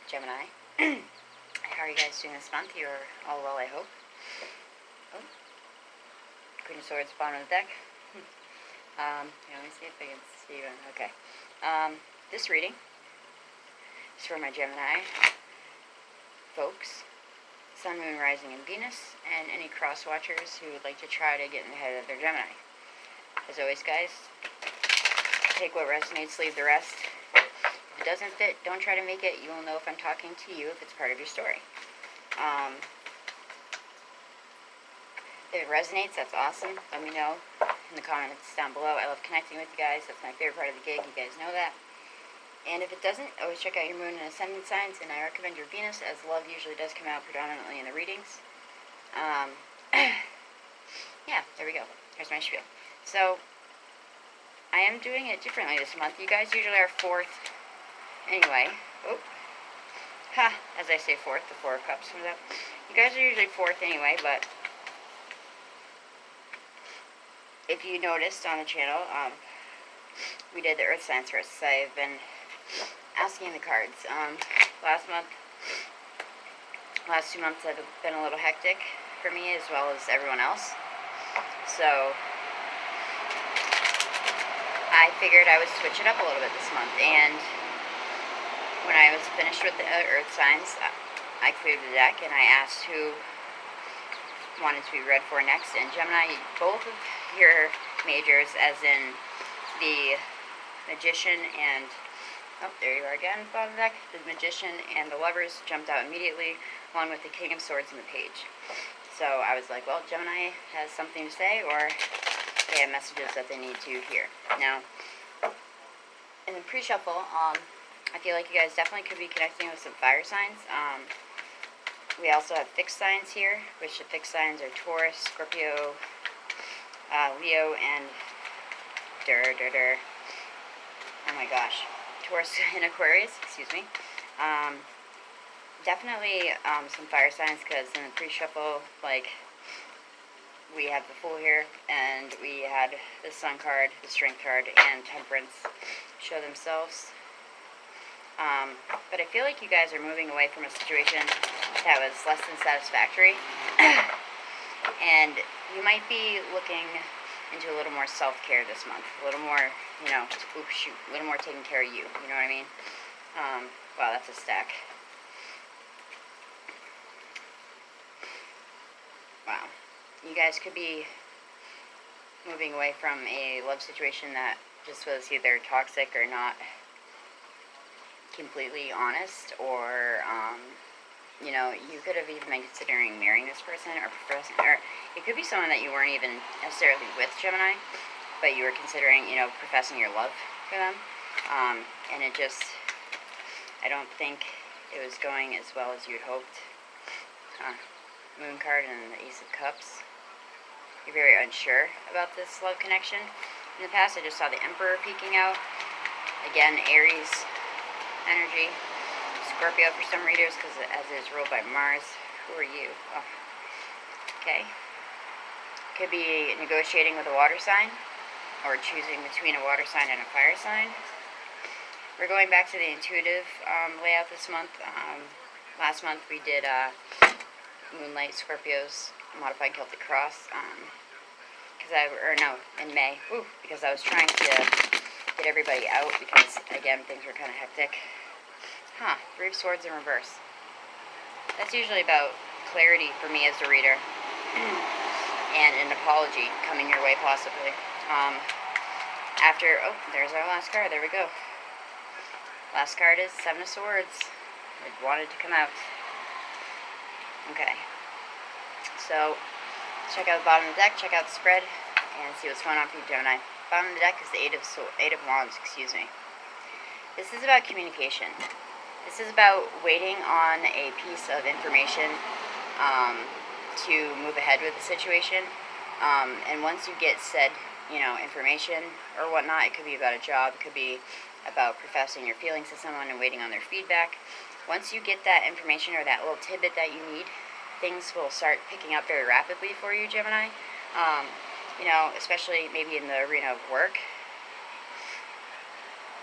Gemini. How are you guys doing this month? You're all well, I hope. Oh, Queen of Swords, bottom of the deck. Let me see if I can see one. Okay. This reading is for my Gemini folks, Sun, Moon, Rising, and Venus, and any cross watchers who would like to try to get in the head of their Gemini. As always, guys, take what resonates, leave the rest. If it doesn't fit, don't try to make it. You will know if I'm talking to you if it's part of your story. If it resonates, that's awesome. Let me know in the comments down below. I love connecting with you guys. That's my favorite part of the gig. You guys know that. And if it doesn't, always check out your moon and ascendant signs, and I recommend your Venus, as love usually does come out predominantly in the readings. Yeah, there we go. Here's my spiel. So, I am doing it differently this month. You guys usually are fourth anyway. Oh. Ha! As I say fourth, the Four of Cups comes up. You guys are usually fourth anyway, but if you noticed on the channel, we did the Earth signs first. So I've been asking the cards. Last 2 months have been a little hectic for me as well as everyone else. So I figured I would switch it up a little bit this month. And when I was finished with the Earth signs, I cleared the deck and I asked who wanted to be read for next. And Gemini, both of your majors, as in the Magician and, oh, there you are again, bottom of the deck. The Magician and the Lovers jumped out immediately, along with the King of Swords and the Page. So I was like, well, Gemini has something to say, or they have messages that they need to hear. Now, in the pre-shuffle, I feel like you guys definitely could be connecting with some fire signs. We also have fixed signs here, which the fixed signs are Taurus, Scorpio, Leo, and oh my gosh, Taurus and Aquarius, excuse me. Definitely some fire signs, because in the pre-shuffle, like, we have the Fool here, and we had the Sun card, the Strength card, and Temperance show themselves. But I feel like you guys are moving away from a situation that was less than satisfactory. And you might be looking into a little more self-care this month. A little more, a little more taking care of you. You know what I mean? Wow, that's a stack. Wow. You guys could be moving away from a love situation that just was either toxic or not completely honest, or you could have even been considering marrying this person, or it could be someone that you weren't even necessarily with, Gemini, but you were considering, professing your love for them, and it just, I don't think it was going as well as you'd hoped. Moon card and the Ace of Cups. You're very unsure about this love connection. In the past, I just saw the Emperor peeking out. Again, Aries energy. Scorpio for some readers, because as it is ruled by Mars. Who are you? Oh. Okay. Could be negotiating with a water sign, or choosing between a water sign and a fire sign. We're going back to the intuitive layout this month. Last month we did Moonlight, Scorpios, Modified Celtic Cross. In May. Because I was trying to get everybody out, because again, things were kind of hectic. Three of Swords in reverse. That's usually about clarity for me as a reader. And an apology coming your way, possibly. There's our last card. There we go. Last card is Seven of Swords. It wanted to come out. Okay. So, check out the bottom of the deck, check out the spread, and see what's going on for you, Gemini. Bottom of the deck is the Eight of Wands, excuse me. This is about communication. This is about waiting on a piece of information to move ahead with the situation. And once you get said, information or whatnot, it could be about a job, it could be about professing your feelings to someone and waiting on their feedback. Once you get that information or that little tidbit that you need, things will start picking up very rapidly for you, Gemini. Especially maybe in the arena of work.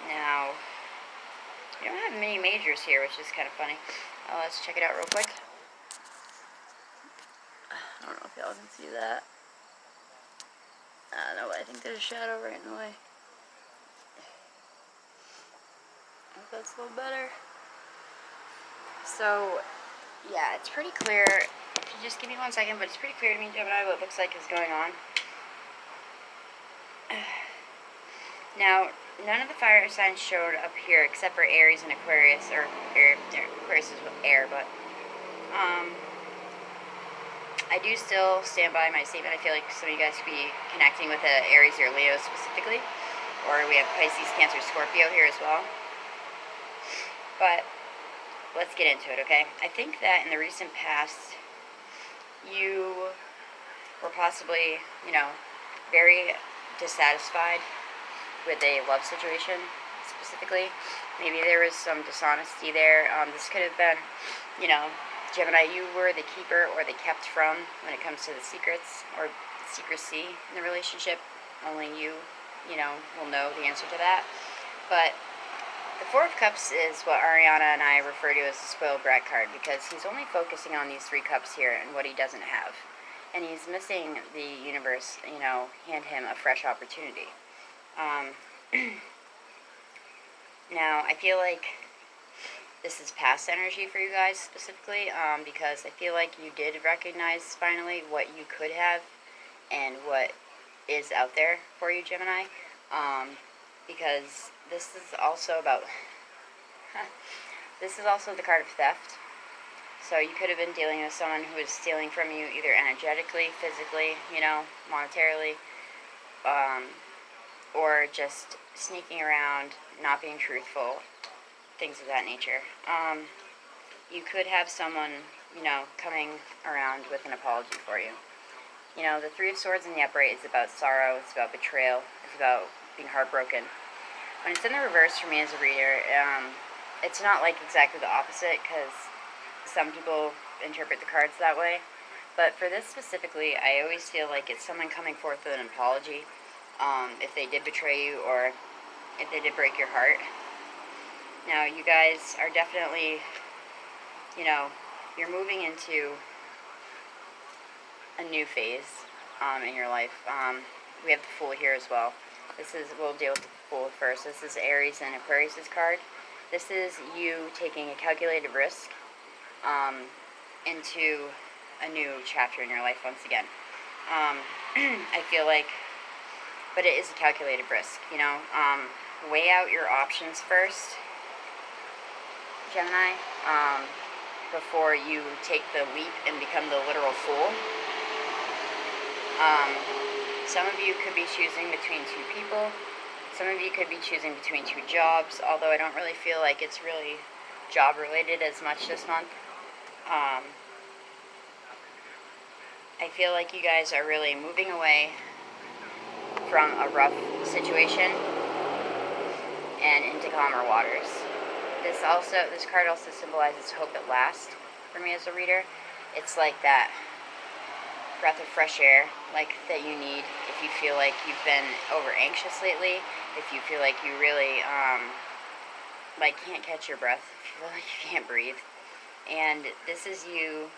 Now, You don't have many majors here, which is kind of funny. Let's check it out real quick. I don't know if y'all can see that. No, I think there's a shadow right in the way. I hope that's a little better. So, yeah, it's pretty clear. If you just give me 1 second, but it's pretty clear to me, Gemini, what it looks like is going on. Now, none of the fire signs showed up here except for Aries and Aquarius, or Aquarius is with air, but I do still stand by my statement. I feel like some of you guys could be connecting with Aries or Leo specifically, or we have Pisces, Cancer, Scorpio here as well. But let's get into it, okay? I think that in the recent past, you were possibly, very dissatisfied with a love situation specifically. Maybe there was some dishonesty there. This could have been, Gemini, you were the keeper or the kept from when it comes to the secrets or secrecy in the relationship. Only you, will know the answer to that. But the Four of Cups is what Ariana and I refer to as the spoiled brat card, because he's only focusing on these 3 cups here and what he doesn't have. And he's missing the universe, hand him a fresh opportunity. Now, I feel like this is past energy for you guys specifically, because I feel like you did recognize finally what you could have and what is out there for you, Gemini. Because this is also about, this is also the card of theft. So you could have been dealing with someone who is stealing from you either energetically, physically, monetarily, or just sneaking around, not being truthful, things of that nature. You could have someone, coming around with an apology for you. The Three of Swords in the upright is about sorrow, it's about betrayal, it's about being heartbroken. When it's in the reverse for me as a reader, it's not like exactly the opposite, because some people interpret the cards that way. But for this specifically, I always feel like it's someone coming forth with an apology, if they did betray you or if they did break your heart. Now, you guys are definitely, you're moving into a new phase in your life. We have the Fool here as well. We'll deal with the Fool first. This is Aries and Aquarius' card. This is you taking a calculated risk into a new chapter in your life once again. I feel like, but it is a calculated risk, weigh out your options first, Gemini, before you take the leap and become the literal fool. Some of you could be choosing between 2 people. Some of you could be choosing between 2 jobs, although I don't really feel like it's really job related as much this month. I feel like you guys are really moving away from a rough situation and into calmer waters. This card also symbolizes hope at last for me as a reader. It's like that breath of fresh air, like that you need if you feel like you've been over anxious lately, if you feel like you really can't catch your breath, if you feel like you can't breathe. And this is you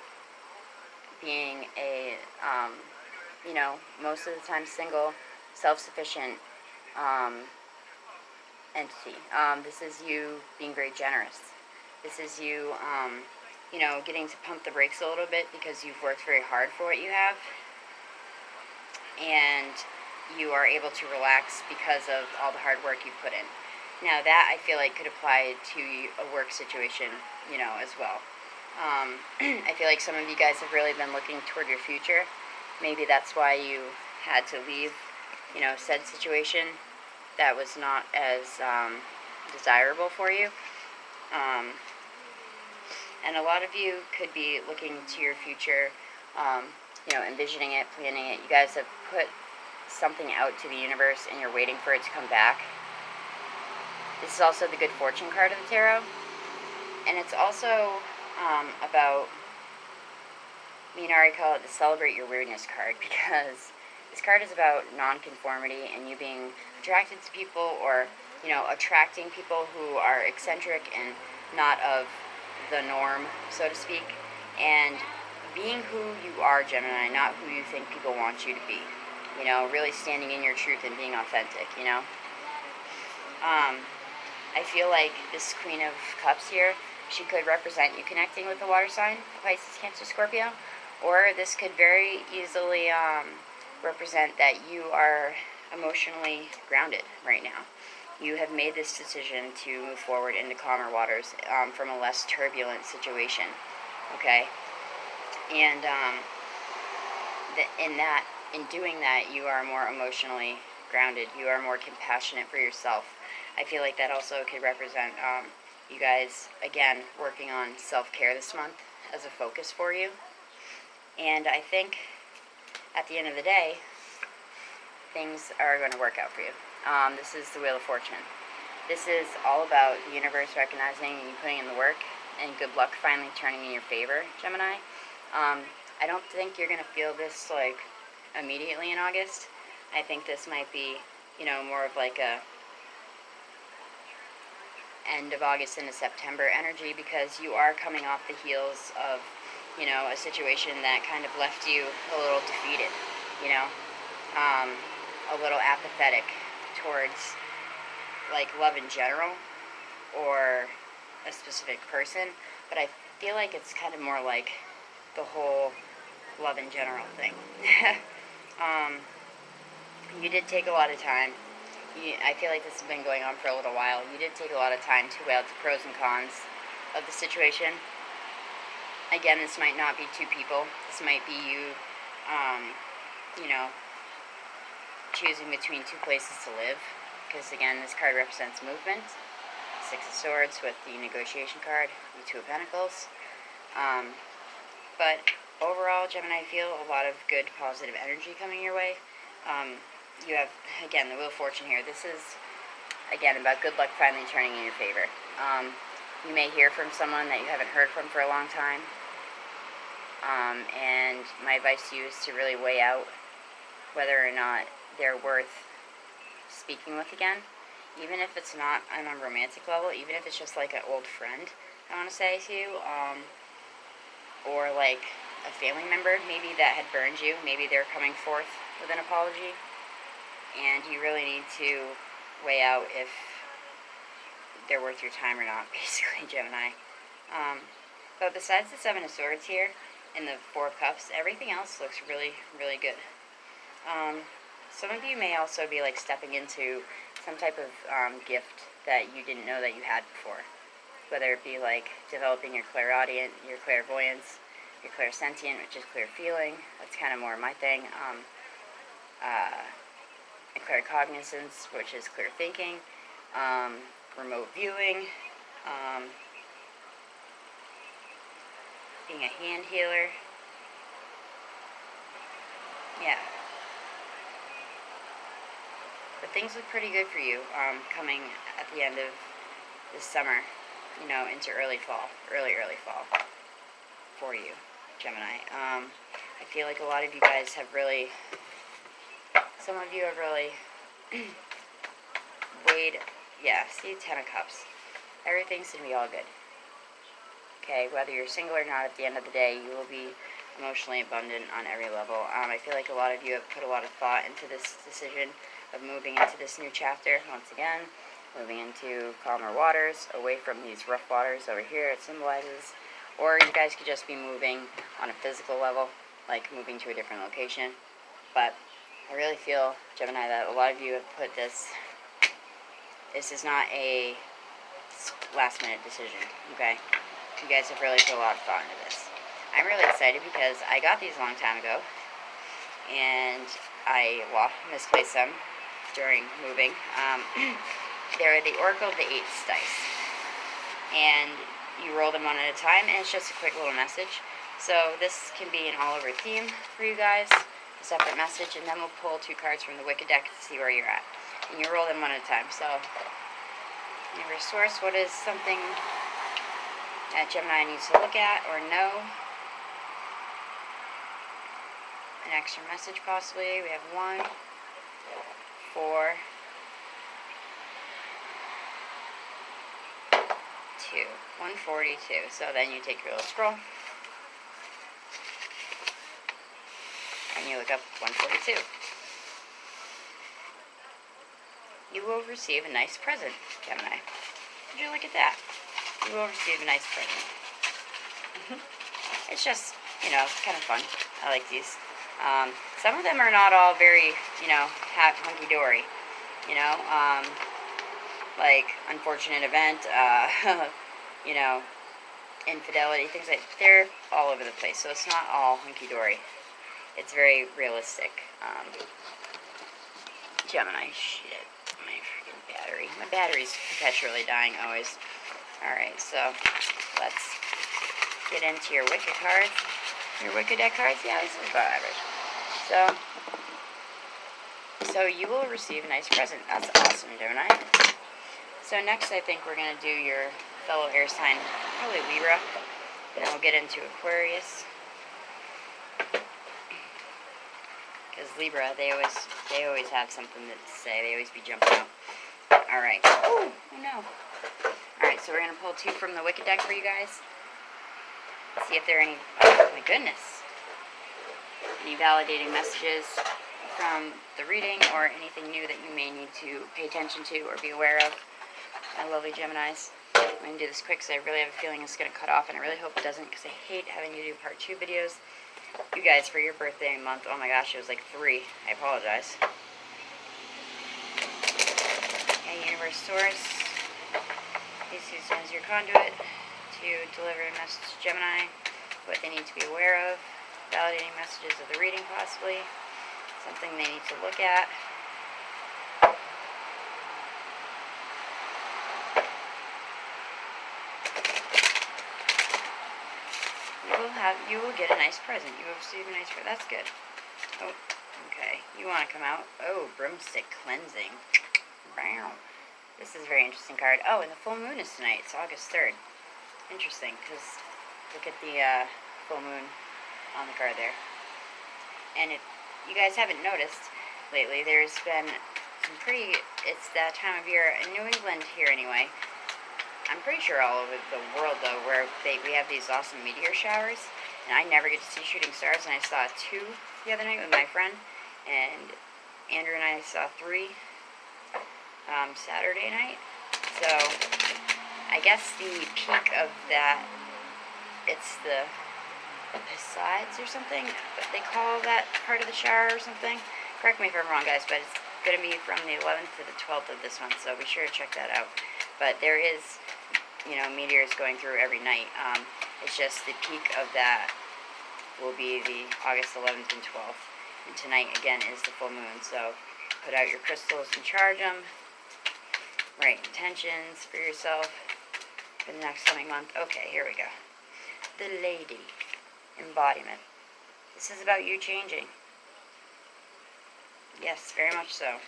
being a most of the time single, self-sufficient entity. This is you being very generous. This is you getting to pump the brakes a little bit because you've worked very hard for what you have, and you are able to relax because of all the hard work you've put in. Now that, I feel like, could apply to a work situation, as well. I feel like some of you guys have really been looking toward your future. Maybe that's why you had to leave, said situation that was not as desirable for you. And a lot of you could be looking to your future, envisioning it, planning it. You guys have put something out to the universe and you're waiting for it to come back. This is also the Good Fortune card of the tarot. And it's also about, me and Ari call it the Celebrate Your Weirdness card, because this card is about non-conformity and you being attracted to people or attracting people who are eccentric and not of the norm, so to speak, and being who you are, Gemini, not who you think people want you to be. Really standing in your truth and being authentic. I feel like this Queen of Cups here, she could represent you connecting with the water sign, Pisces, Cancer, Scorpio, or this could very easily represent that you are emotionally grounded right now. You have made this decision to move forward into calmer waters from a less turbulent situation, okay? And in doing that, you are more emotionally grounded. You are more compassionate for yourself. I feel like that also could represent you guys, again, working on self-care this month as a focus for you. And I think at the end of the day, things are going to work out for you. This is the Wheel of Fortune. This is all about the universe recognizing you putting in the work, and good luck finally turning in your favor, Gemini. I don't think you're going to feel this immediately in August. I think this might be, more of like a end of August into September energy, because you are coming off the heels of, a situation that kind of left you a little defeated, a little apathetic towards love in general or a specific person. But I feel like it's kind of more like the whole love in general thing. You did take a lot of time. I feel like this has been going on for a little while. You did take a lot of time to weigh out the pros and cons of the situation. Again, this might not be two people. This might be you, choosing between two places to live. Because, again, this card represents movement. Six of Swords with the negotiation card, the Two of Pentacles. But overall, Gemini, I feel a lot of good, positive energy coming your way. You have, again, the Wheel of Fortune here. This is, again, about good luck finally turning in your favor. You may hear from someone that you haven't heard from for a long time. And my advice to you is to really weigh out whether or not they're worth speaking with again. Even if it's not on a romantic level, even if it's just like an old friend, I want to say to you, or like a family member maybe that had burned you. Maybe they're coming forth with an apology, and you really need to weigh out if they're worth your time or not, basically, Gemini. But besides the Seven of Swords here and the Four of Cups, everything else looks really, really good. Some of you may also be stepping into some type of gift that you didn't know that you had before. Whether it be developing your clairaudient, your clairvoyance, your clairsentient, which is clear feeling. That's kind of more my thing. Claircognizance, which is clear thinking. Remote viewing. Being a hand healer. Yeah. But things look pretty good for you coming at the end of this summer, into early fall for you, Gemini. I feel like a lot of you guys have really, some of you have really weighed, see, Ten of Cups. Everything's going to be all good. Okay, whether you're single or not, at the end of the day, you will be emotionally abundant on every level. I feel like a lot of you have put a lot of thought into this decision of moving into this new chapter, once again, moving into calmer waters, away from these rough waters over here it symbolizes, or you guys could just be moving on a physical level, like moving to a different location. But I really feel, Gemini, that a lot of you have put this is not a last minute decision, okay? You guys have really put a lot of thought into this. I'm really excited because I got these a long time ago, and I misplaced them during moving. They're the Oracle of the 8 dice, and you roll them one at a time, and it's just a quick little message. So this can be an all-over theme for you guys, a separate message, and then we'll pull 2 cards from the Wicked deck to see where you're at. And you roll them one at a time. So, universe source, what is something that Gemini needs to look at or know? An extra message possibly. We have 1, 4, 142. So then you take your little scroll and you look up 142. You will receive a nice present, Gemini. Would you look at that? You will receive a nice present. It's just, it's kind of fun. I like these. Some of them are not all very, hunky-dory. Like unfortunate event, infidelity, things like they're all over the place. So it's not all hunky-dory. It's very realistic. Gemini, shit. My freaking battery. My battery's perpetually dying always. Alright, so let's get into your Wicked cards. Your Wicked deck cards? Yeah, this is about average. So you will receive a nice present. That's awesome, Gemini. So next I think we're going to do your fellow air sign, probably Libra. And then we'll get into Aquarius. Because Libra, they always have something to say. They always be jumping out. Alright. Oh no. Alright, so we're going to pull 2 from the Wicked deck for you guys. See if there are any, oh my goodness, any validating messages from the reading or anything new that you may need to pay attention to or be aware of. My lovely Geminis. I'm going to do this quick because I really have a feeling it's going to cut off, and I really hope it doesn't because I hate having to do part 2 videos. You guys, for your birthday month, oh my gosh, it was like 3. I apologize. Okay, Universe Source. Please use as your conduit to deliver a message to Gemini, what they need to be aware of, validating messages of the reading possibly, something they need to look at. You will get a nice present. You will receive a nice present. That's good. Oh, okay. You want to come out? Oh, Broomstick Cleansing. Wow. This is a very interesting card. Oh, and the full moon is tonight. It's August 3rd. Interesting, because look at the full moon on the card there. And if you guys haven't noticed lately, there's been some pretty, it's that time of year in New England here anyway. I'm pretty sure all over the world though, where we have these awesome meteor showers, and I never get to see shooting stars, and I saw 2 the other night with my friend, and Andrew and I saw 3 Saturday night. So I guess the peak of that, it's the Pisides or something, but they call that part of the shower or something. Correct me if I'm wrong, guys, but it's going to be from the 11th to the 12th of this month, so be sure to check that out. But there is, meteors going through every night. It's just the peak of that will be the August 11th and 12th. And tonight, again, is the full moon, so put out your crystals and charge them. Write intentions for yourself for the next coming month. Okay, here we go. The Lady. Embodiment. This is about you changing. Yes, very much so.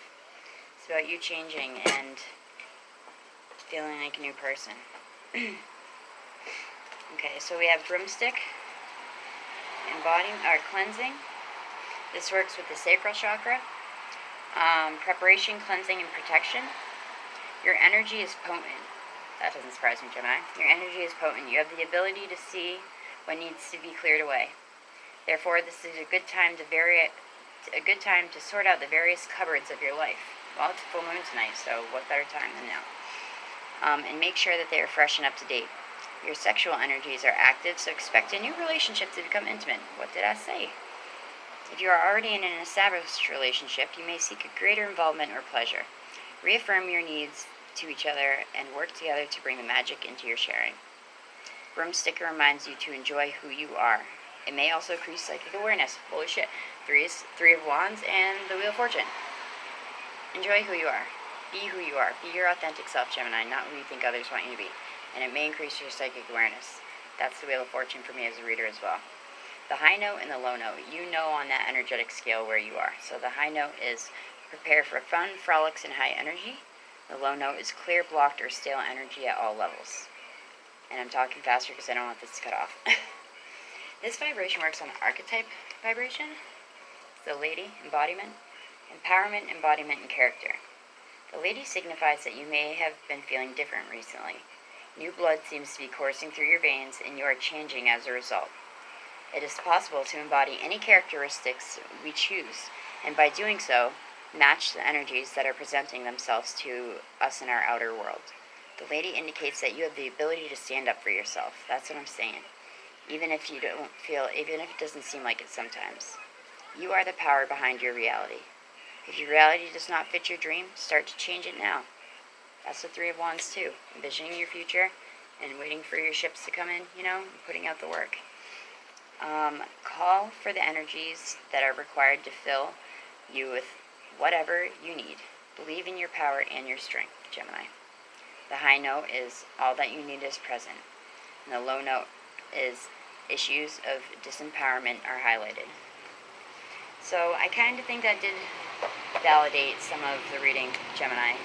It's about you changing and feeling like a new person. Okay, so we have Broomstick. Embodiment, or cleansing. This works with the sacral chakra. Preparation, cleansing, and protection. Your energy is potent. That doesn't surprise me, Gemini. Your energy is potent. You have the ability to see what needs to be cleared away. Therefore, this is a good time to sort out the various cupboards of your life. Well, it's a full moon tonight, so what better time than now? And make sure that they are fresh and up to date. Your sexual energies are active, so expect a new relationship to become intimate. What did I say? If you are already in an established relationship, you may seek a greater involvement or pleasure. Reaffirm your needs to each other and work together to bring the magic into your sharing. Broomstick reminds you to enjoy who you are. It may also increase psychic awareness. Holy shit. 3 of Wands and the Wheel of Fortune. Enjoy who you are. Be who you are. Be your authentic self, Gemini, not who you think others want you to be. And it may increase your psychic awareness. That's the Wheel of Fortune for me as a reader as well. The high note and the low note. You know on that energetic scale where you are. So the high note is prepare for fun, frolics, and high energy. The low note is clear, blocked, or stale energy at all levels. And I'm talking faster because I don't want this to cut off. This vibration works on the archetype vibration. The Lady, embodiment, empowerment, embodiment, and character. The Lady signifies that you may have been feeling different recently. New blood seems to be coursing through your veins, and you are changing as a result. It is possible to embody any characteristics we choose, and by doing so, match the energies that are presenting themselves to us in our outer world. The lady indicates that you have the ability to stand up for yourself. That's what I'm saying. Even if it doesn't seem like it sometimes. You are the power behind your reality. If your reality does not fit your dream, start to change it now. That's the Three of Wands too. Envisioning your future and waiting for your ships to come in, and putting out the work. Call for the energies that are required to fill you with whatever you need. Believe in your power and your strength, Gemini. The high note is all that you need is present. And the low note is issues of disempowerment are highlighted. So I kind of think that did validate some of the reading, Gemini.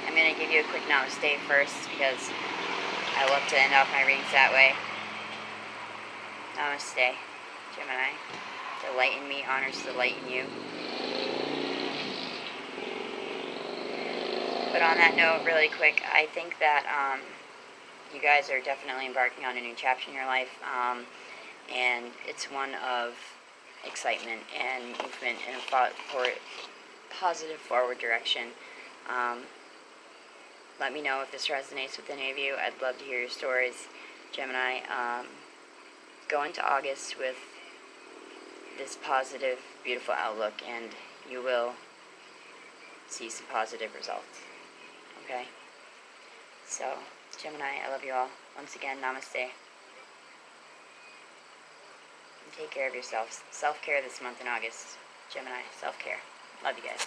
I'm going to give you a quick Namastè first because I love to end off my readings that way. Namaste, Gemini. The light in me honors the light in you. But on that note, really quick, I think that you guys are definitely embarking on a new chapter in your life, and it's one of excitement and movement in a positive forward direction. Let me know if this resonates with any of you. I'd love to hear your stories, Gemini. Go into August with this positive, beautiful outlook, and you will see some positive results. Okay? So, Gemini, I love you all. Once again, Namaste. And take care of yourselves. Self-care this month in August. Gemini, self-care. Love you guys.